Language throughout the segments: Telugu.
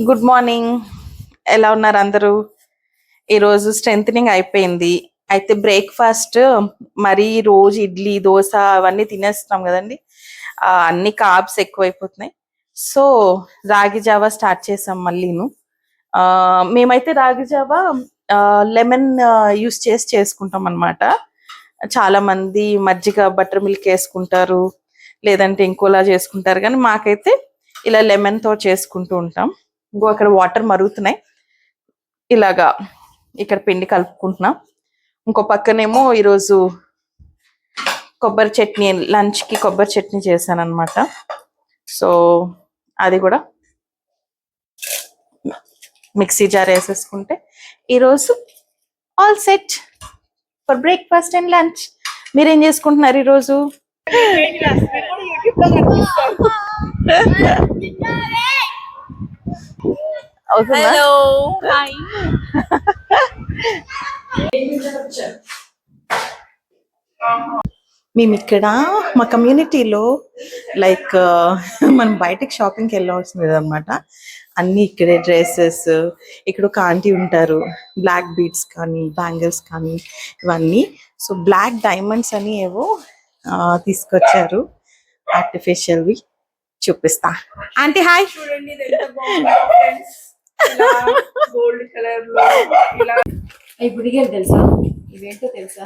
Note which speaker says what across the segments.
Speaker 1: Good morning. ఎలా ఉన్నారు అందరూ? ఈరోజు స్ట్రెంథనింగ్ అయిపోయింది. అయితే బ్రేక్ఫాస్ట్ మరి రోజు ఇడ్లీ దోశ అవన్నీ తినేస్తున్నాం కదండి. అన్ని కార్బ్స్ ఎక్కువైపోతున్నాయి. సో రాగి జావా స్టార్ట్ చేసాం మళ్ళీను. మేమైతే రాగి జావా లెమన్ యూస్ చేసి చేసుకుంటాం అనమాట. చాలా మంది మజ్జిగ బటర్ మిల్క్ వేసుకుంటారు, లేదంటే ఇంకోలా చేసుకుంటారు, కానీ మాకైతే ఇలా లెమన్ తో చేసుకుంటూ ఉంటాం. ఇంకో అక్కడ వాటర్ మరుగుతున్నాయి. ఇలాగా ఇక్కడ పిండి కలుపుకుంటున్నాం. ఇంకో పక్కనేమో ఈరోజు కొబ్బరి చట్నీ, లంచ్కి కొబ్బరి చట్నీ చేశాను అనమాట. సో అది కూడా మిక్సీ జార్ వేసేసుకుంటే ఈరోజు all set for breakfast and lunch. మీరేం చేసుకుంటున్నారు ఈరోజు?
Speaker 2: Hello hi.
Speaker 1: మేము ఇక్కడ మా కమ్యూనిటీలో లైక్ మనం బయటకి షాపింగ్కి వెళ్ళవలసింది అనమాట. అన్ని ఇక్కడే డ్రెస్సెస్. ఇక్కడ ఒక ఆంటీ ఉంటారు, బ్లాక్ బీడ్స్ కానీ బ్యాంగిల్స్ కానీ ఇవన్నీ. సో బ్లాక్ డైమండ్స్ అని ఏవో తీసుకొచ్చారు, ఆర్టిఫిషియల్వి. చూపిస్తా. Aunty hi.
Speaker 2: చూడండి గోల్డ్ కలర్ లో ఇలా. ఈ బుడిగలు తెలుసా? ఇవేంటో తెలుసా?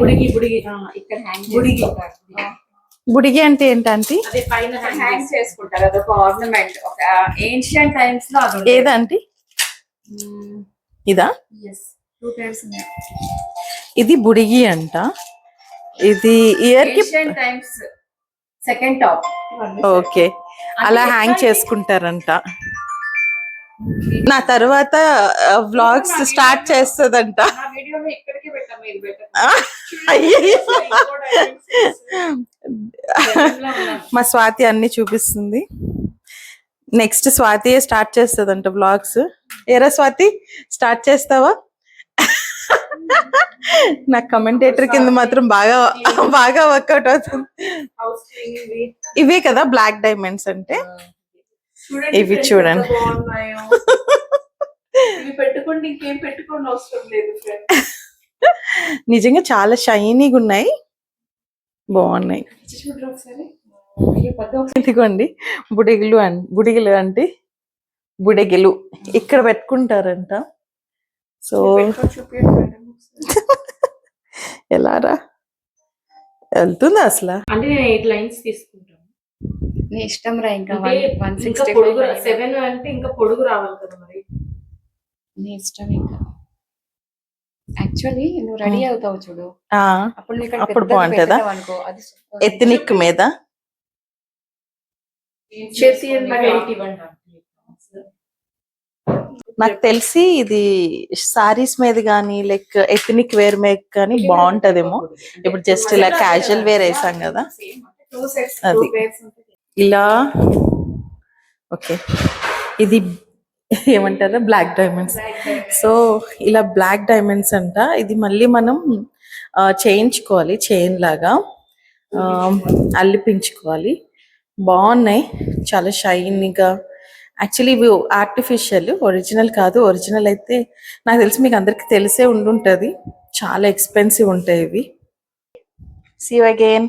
Speaker 2: బుడిగి బుడిగి ఇక్కడ
Speaker 1: బుడిగి అంటే ఏంటంటే
Speaker 2: అదే పైన హ్యాంగ్ చేసుకుంటారు. అదొక ఆర్నమెంట్. ఒక ఏన్షియంట్ టైమ్స్ లో అది
Speaker 1: ఏదంటే ఇదా?
Speaker 2: టూ టైమ్స్ ఉన్నాయి.
Speaker 1: ఇది బుడిగి అంట. ఇది ఇయర్ కి
Speaker 2: టైమ్స్ సెకండ్ టాప్.
Speaker 1: ఓకే, అలా హ్యాంగ్ చేసుకుంటారంట. నా తర్వాత వ్లాగ్స్ స్టార్ట్ చేస్తుందంట. మా స్వాతి అన్ని చూపిస్తుంది. నెక్స్ట్ స్వాతి స్టార్ట్ చేస్తుందంట వ్లాగ్స్. ఏరా స్వాతి, స్టార్ట్ చేస్తావా? నా కమెంటేటర్ కింద మాత్రం బాగా బాగా వర్కౌట్ అవుతుంది. ఇవే కదా బ్లాక్ డైమండ్స్ అంటే. ఇవి చూడండి.
Speaker 2: పెట్టుకోండి, ఇంకేం పెట్టుకోండి అవసరం లేదు.
Speaker 1: నిజంగా చాలా షైనీగా ఉన్నాయి, బాగున్నాయి. ఇదిగోండి బుడిగిలు బుడిగిలు అంటే బుడగిలు ఇక్కడ పెట్టుకుంటారంట. సో ఎలారా వెళ్తుంది అసలు?
Speaker 2: అంటే నేను 8 లైన్స్ తీసుకుంటాను.
Speaker 3: నీ ఇష్టం రా. ఇంకా
Speaker 2: ఇంకా పొడుగు 7 అంటే ఇంకా పొడుగు రావాలి కదా మరి.
Speaker 3: నీ ఇష్టం. ఇంకా యాక్చువల్లీ నువ్వు రెడీ అవుతావు చూడు,
Speaker 1: అప్పుడు బాగుంటుందా? ఎత్నిక్ మీద నాకు తెలిసి ఇది సారీస్ మీద కానీ లైక్ ఎథనిక్ వేర్ మీద కానీ బాగుంటదేమో. ఇప్పుడు జస్ట్ ఇలా క్యాజువల్ వేర్ వేసాం కదా, అది ఇలా. ఓకే, ఇది ఏమంటారా బ్లాక్ డైమండ్స్. సో ఇలా బ్లాక్ డైమండ్స్ అంట. ఇది మళ్ళీ మనం చేయించుకోవాలి, చైన్ లాగా అల్లిపించుకోవాలి. బాగున్నాయి, చాలా షైనీగా. యాక్చువల్లీ ఇవి ఆర్టిఫిషియల్, ఒరిజినల్ కాదు. ఒరిజినల్ అయితే నాకు తెలిసి మీకు అందరికి తెలిసే ఉండుంటుంది, చాలా ఎక్స్పెన్సివ్ ఉంటాయి ఇవి. See you again.